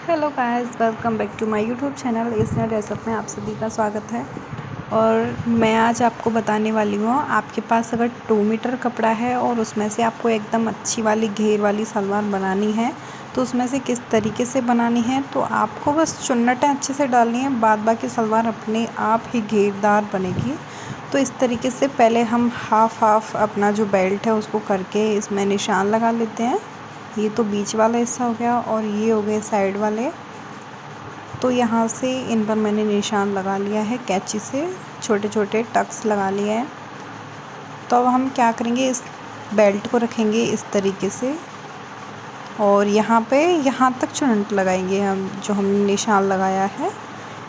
Hello guys, welcome back to my YouTube channel इसने dress up में आप सभी का स्वागत है। और मैं आज आपको बताने वाली हूँ, आपके पास अगर 2 मीटर कपड़ा है और उसमें से आपको एकदम अच्छी वाली घेर वाली सलवार बनानी है तो उसमें से किस तरीके से बनानी है। तो आपको बस चुन्नटें अच्छे से डालनी है, बाद बाकी सलवार अपने आप ही घेरदार बनेगी। तो इस तरीके से पहले हम हाफ अपना जो बेल्ट है उसको करके इसमें निशान लगा लेते हैं। ये तो बीच वाला हिस्सा हो गया और ये हो गए साइड वाले। तो यहाँ से इन पर मैंने निशान लगा लिया है, कैंची से छोटे छोटे टक्स लगा लिए हैं। तो अब हम क्या करेंगे, इस बेल्ट को रखेंगे इस तरीके से और यहाँ तक चुन्नट लगाएंगे। हम जो हमने निशान लगाया है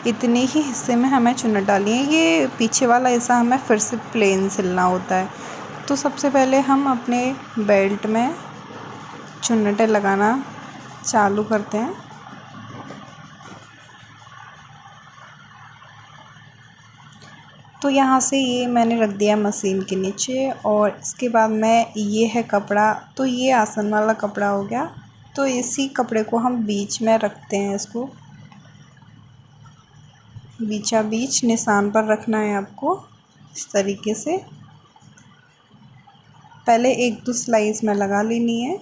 इतने ही हिस्से में हमें चुन्नट डालनी है। ये पीछे वाला हिस्सा हमें फिर से प्लेन सिलना होता है। तो सबसे पहले हम अपने बेल्ट में चुन्नटें लगाना चालू करते हैं। तो यहाँ से ये मैंने रख दिया मशीन के नीचे और इसके बाद ये है कपड़ा, तो ये आसन वाला कपड़ा हो गया। तो इसी कपड़े को हम बीच में रखते हैं, इसको बीचा बीच निशान पर रखना है आपको इस तरीके से। पहले 1-2 सिलाई इसमें लगा लेनी है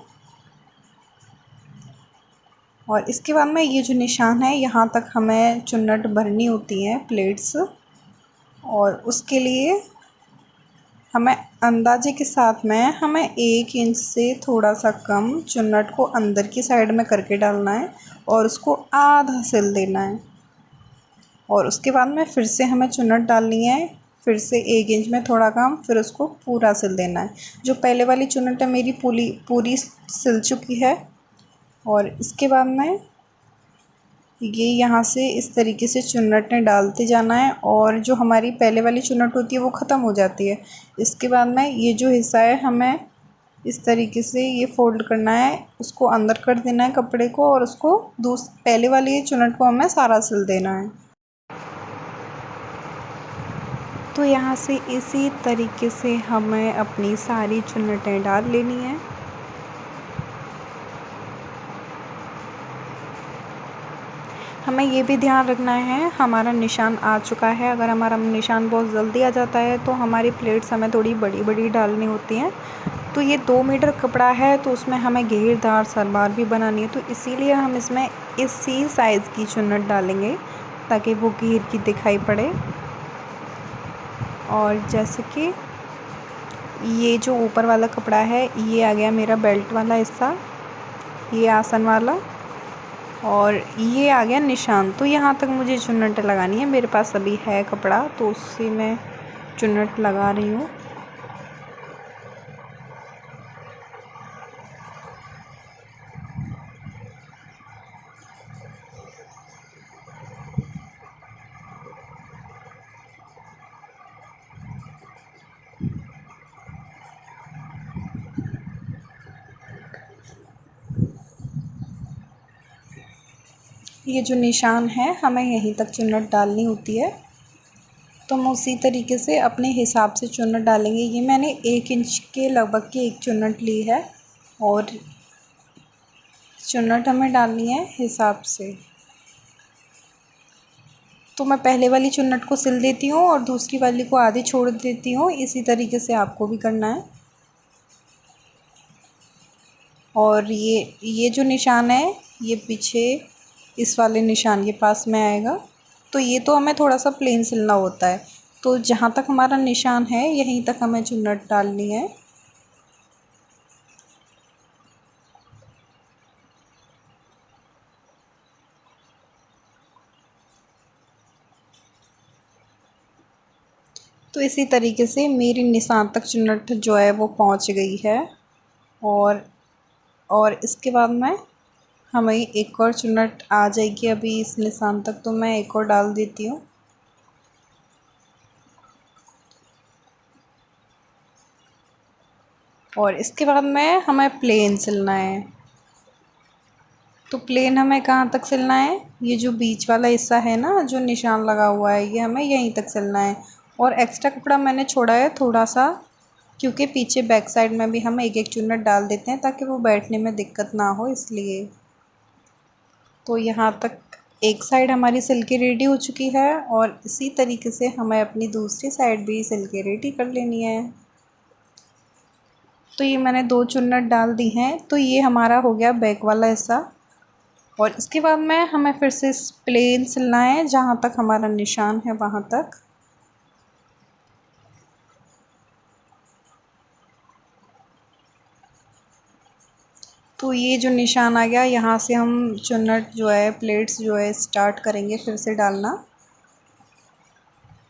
और इसके बाद ये जो निशान है यहाँ तक हमें चुन्नट भरनी होती है, प्लेट्स। और उसके लिए हमें अंदाजे के साथ में हमें 1 इंच से थोड़ा सा कम चुन्नट को अंदर की साइड में करके डालना है और उसको आधा सिल देना है। और उसके बाद में फिर से हमें चुन्नट डालनी है, फिर से 1 इंच में थोड़ा कम, फिर उसको पूरा सिल देना है। जो पहले वाली चुन्नट है मेरी पूरी सिल चुकी है। और इसके बाद में ये यहाँ से इस तरीके से चुन्नटें डालते जाना है और जो हमारी पहले वाली चुन्नट होती है वो ख़त्म हो जाती है। इसके बाद में ये जो हिस्सा है हमें इस तरीके से ये फ़ोल्ड करना है, उसको अंदर कर देना है कपड़े को और उसको पहले वाली चुन्नट को हमें सारा सिल देना है। तो यहाँ से इसी तरीके से हमें अपनी सारी चुन्नटें डाल लेनी है। हमें ये भी ध्यान रखना है, हमारा निशान आ चुका है। अगर हमारा निशान बहुत जल्दी आ जाता है तो हमारी प्लेट्स हमें थोड़ी बड़ी बड़ी डालनी होती हैं। तो ये 2 मीटर कपड़ा है तो उसमें हमें घेरदार सलवार भी बनानी है, तो इसीलिए हम इसमें इसी साइज़ की चुन्नट डालेंगे ताकि वो घेर की दिखाई पड़े। और जैसे कि ये जो ऊपर वाला कपड़ा है ये आ गया मेरा बेल्ट वाला हिस्सा, ये आसन वाला, और ये आ गया निशान। तो यहाँ तक मुझे चुन्नट लगानी है, मेरे पास अभी है कपड़ा तो उससे मैं चुन्नट लगा रही हूँ। ये जो निशान है हमें यहीं तक चुन्नट डालनी होती है। तो हम उसी तरीके से अपने हिसाब से चुन्नट डालेंगे। ये मैंने 1 इंच के लगभग की एक चुन्नट ली है और चुन्नट हमें डालनी है हिसाब से। तो मैं पहले वाली चुन्नट को सिल देती हूँ और दूसरी वाली को आधी छोड़ देती हूँ। इसी तरीके से आपको भी करना है। और ये जो निशान है ये पीछे इस वाले निशान के पास में आएगा। तो ये तो हमें थोड़ा सा प्लेन सिलना होता है। तो जहाँ तक हमारा निशान है यहीं तक हमें चुन्नट डालनी है। तो इसी तरीके से मेरी निशान तक चुन्नट जो है वो पहुँच गई है। और इसके बाद में हमें एक और चुन्नट आ जाएगी अभी इस निशान तक, तो मैं एक और डाल देती हूँ। और इसके बाद में हमें प्लेन सिलना है। तो प्लेन हमें कहाँ तक सिलना है, ये जो बीच वाला हिस्सा है ना जो निशान लगा हुआ है ये हमें यहीं तक सिलना है। और एक्स्ट्रा कपड़ा मैंने छोड़ा है थोड़ा सा, क्योंकि पीछे बैक साइड में भी हम एक एक चुन्नट डाल देते हैं ताकि वो बैठने में दिक्कत ना हो, इसलिए। तो यहाँ तक एक साइड हमारी सिल के रेडी हो चुकी है और इसी तरीके से हमें अपनी दूसरी साइड भी सिल के रेडी कर लेनी है। तो ये मैंने 2 चुन्नट डाल दी हैं। तो ये हमारा हो गया बैक वाला हिस्सा और इसके बाद में हमें फिर से प्लेन सिलना है जहाँ तक हमारा निशान है वहाँ तक। तो ये जो निशान आ गया यहाँ से हम चुन्नट जो है प्लेट्स जो है स्टार्ट करेंगे फिर से डालना।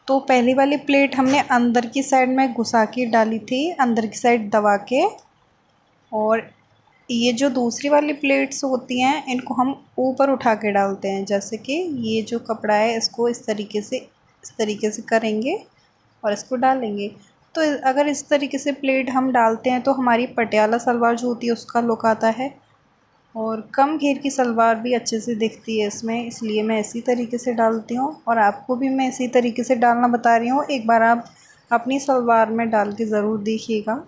तो पहली वाली प्लेट हमने अंदर की साइड में घुसा के डाली थी, अंदर की साइड दबा के। और ये जो दूसरी वाली प्लेट्स होती हैं इनको हम ऊपर उठा के डालते हैं, जैसे कि ये जो कपड़ा है इसको इस तरीके से करेंगे और इसको डालेंगे। तो अगर इस तरीके से प्लेट हम डालते हैं तो हमारी पटियाला सलवार जो होती है उसका लुक आता है और कम घेर की सलवार भी अच्छे से दिखती है इसमें, इसलिए मैं इसी तरीके से डालती हूँ और आपको भी मैं इसी तरीके से डालना बता रही हूँ। एक बार आप अपनी सलवार में डाल के ज़रूर देखिएगा।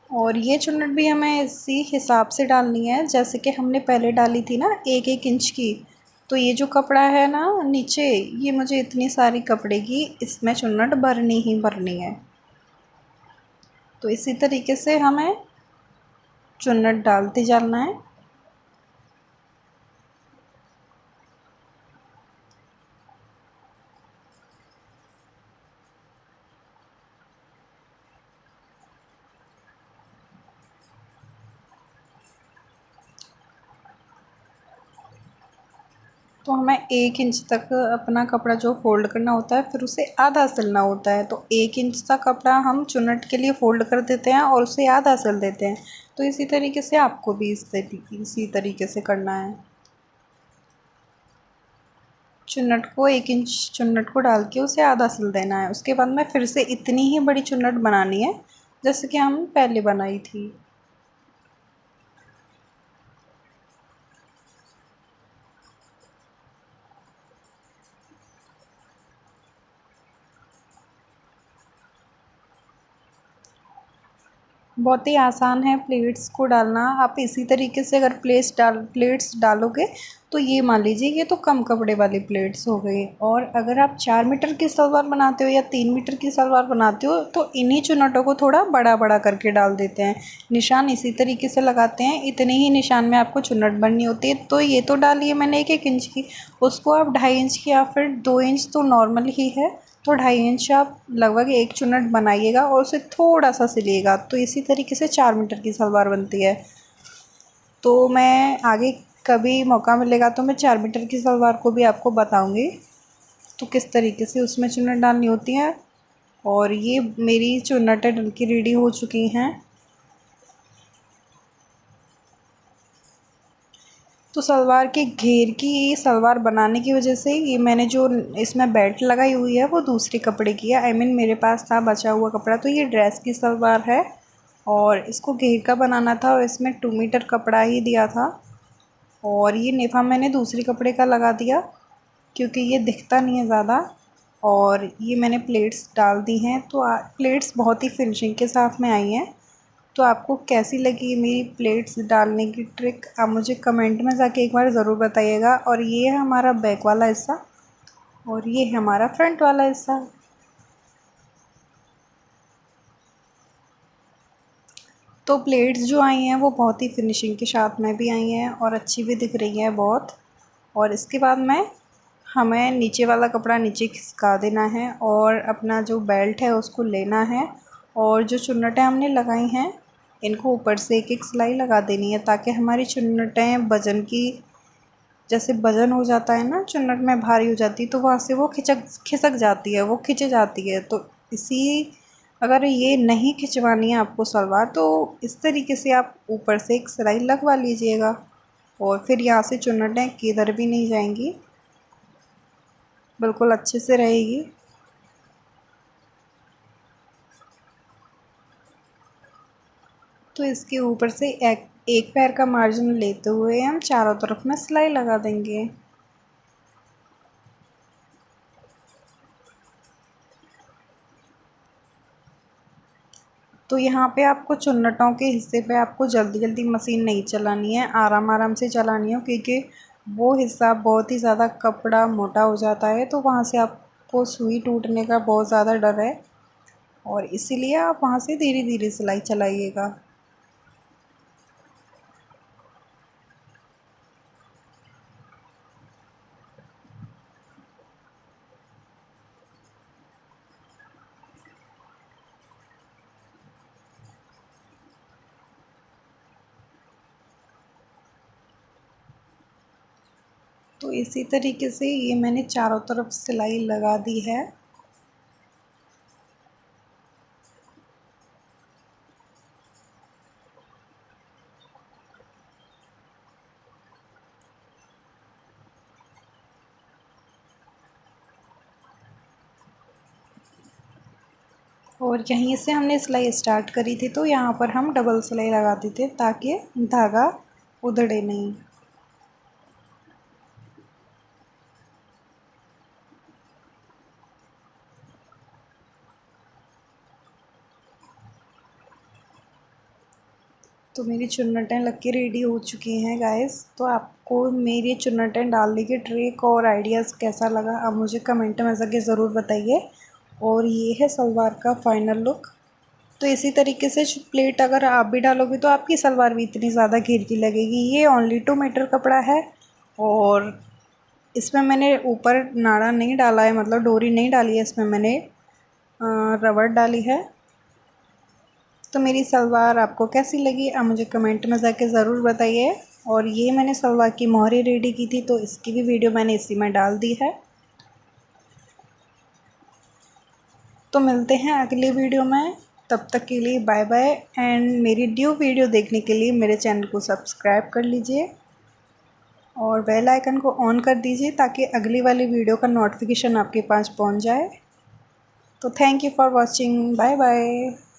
और ये चुन्नट भी हमें इसी हिसाब से डालनी है जैसे कि हमने पहले डाली थी ना 1-1 इंच की। तो ये जो कपड़ा है ना नीचे, ये मुझे इतनी सारी कपड़े की इसमें चुन्नट भरनी ही भरनी है। तो इसी तरीके से हमें चुन्नट डालते जाना है। तो हमें 1 इंच तक अपना कपड़ा जो फ़ोल्ड करना होता है फिर उसे आधा सिलना होता है। तो 1 इंच का कपड़ा हम चुन्नट के लिए फ़ोल्ड कर देते हैं और उसे आधा सिल देते हैं। तो इसी तरीके से आपको भी इसी तरीके से करना है। चुन्नट को 1 इंच चुन्नट को डाल के उसे आधा सिल देना है। उसके बाद में फिर से इतनी ही बड़ी चुन्नट बनानी है जैसे कि हम पहले बनाई थी। बहुत ही आसान है प्लेट्स को डालना। आप इसी तरीके से अगर प्लेट्स डालोगे तो ये मान लीजिए ये तो कम कपड़े वाली प्लेट्स हो गई। और अगर आप 4 मीटर की सलवार बनाते हो या 3 मीटर की सलवार बनाते हो तो इन्हीं चुन्नटों को थोड़ा बड़ा बड़ा करके डाल देते हैं। निशान इसी तरीके से लगाते हैं, इतने ही निशान में आपको चुन्नट बननी होती है। तो ये तो डाली है मैंने 1-1 इंच की, उसको आप 2.5 इंच की या फिर 2 इंच तो नॉर्मल ही है। तो 2.5 इंच आप लगभग एक चुन्नट बनाइएगा और उसे थोड़ा सा सिलिएगा। तो इसी तरीके से 4 मीटर की सलवार बनती है। तो मैं आगे कभी मौका मिलेगा तो मैं 4 मीटर की सलवार को भी आपको बताऊंगी तो किस तरीके से उसमें चुन्नट डालनी होती है। और ये मेरी चुन्नटें डल की रेडी हो चुकी हैं। तो सलवार के घेर की सलवार बनाने की वजह से ये मैंने जो इसमें बेल्ट लगाई हुई है वो दूसरे कपड़े की है। मेरे पास था बचा हुआ कपड़ा, तो ये ड्रेस की सलवार है और इसको घेर का बनाना था और इसमें 2 मीटर कपड़ा ही दिया था। और ये नेफा मैंने दूसरे कपड़े का लगा दिया क्योंकि ये दिखता नहीं है ज़्यादा। और ये मैंने प्लेट्स डाल दी हैं। तो प्लेट्स बहुत ही फिनिशिंग के साथ में आई हैं। तो आपको कैसी लगी मेरी प्लेट्स डालने की ट्रिक, आप मुझे कमेंट में जाके एक बार ज़रूर बताइएगा। और ये है हमारा बैक वाला हिस्सा और ये है हमारा फ्रंट वाला हिस्सा। तो प्लेट्स जो आई हैं वो बहुत ही फिनिशिंग के साथ में भी आई हैं और अच्छी भी दिख रही हैं बहुत। और इसके बाद में हमें नीचे वाला कपड़ा नीचे खिसका देना है और अपना जो बेल्ट है उसको लेना है। और जो चुन्नटें हमने लगाई हैं इनको ऊपर से एक एक सिलाई लगा देनी है ताकि हमारी चुन्नटें वज़न की, जैसे वज़न हो जाता है ना चुन्नट में भारी हो जाती है तो वहाँ से वो खिसक जाती है, वो खिंच जाती है। तो इसी अगर ये नहीं खिंचवानी है आपको सलवार तो इस तरीके से आप ऊपर से एक सिलाई लगवा लीजिएगा और फिर यहाँ से चुन्नटें किधर भी नहीं जाएंगी, बिल्कुल अच्छे से रहेगी। तो इसके ऊपर से एक पैर का मार्जिन लेते हुए हम चारों तरफ में सिलाई लगा देंगे। तो यहाँ पे आपको चुन्नटों के हिस्से पे आपको जल्दी जल्दी मशीन नहीं चलानी है, आराम आराम से चलानी है, क्योंकि वो हिस्सा बहुत ही ज़्यादा कपड़ा मोटा हो जाता है तो वहाँ से आपको सुई टूटने का बहुत ज़्यादा डर है, और इसीलिए आप वहाँ से धीरे धीरे सिलाई चलाइएगा। तो इसी तरीके से ये मैंने चारों तरफ सिलाई लगा दी है। और यहीं से हमने सिलाई स्टार्ट करी थी तो यहाँ पर हम डबल सिलाई लगाते थे ताकि धागा उधड़े नहीं। तो मेरी चुन्नटें लग के रेडी हो चुकी हैं गाइस। तो आपको मेरी चुन्नटें डालने की ट्रिक और आइडियाज़ कैसा लगा आप मुझे कमेंट में करके ज़रूर बताइए। और ये है सलवार का फाइनल लुक। तो इसी तरीके से प्लेट अगर आप भी डालोगे तो आपकी सलवार भी इतनी ज़्यादा घेर की लगेगी। ये ओनली 2 मीटर कपड़ा है और इसमें मैंने ऊपर नाड़ा नहीं डाला है, मतलब डोरी नहीं डाली है, इसमें मैंने रबड़ डाली है। तो मेरी सलवार आपको कैसी लगी आप मुझे कमेंट में जाके ज़रूर बताइए। और ये मैंने सलवार की मोहरी रेडी की थी तो इसकी भी वीडियो मैंने इसी में डाल दी है। तो मिलते हैं अगली वीडियो में, तब तक के लिए बाय बाय। एंड मेरी न्यू वीडियो देखने के लिए मेरे चैनल को सब्सक्राइब कर लीजिए और बेल आइकन को ऑन कर दीजिए ताकि अगली वाली वीडियो का नोटिफिकेशन आपके पास पहुंच जाए। तो thank you for watching, bye bye.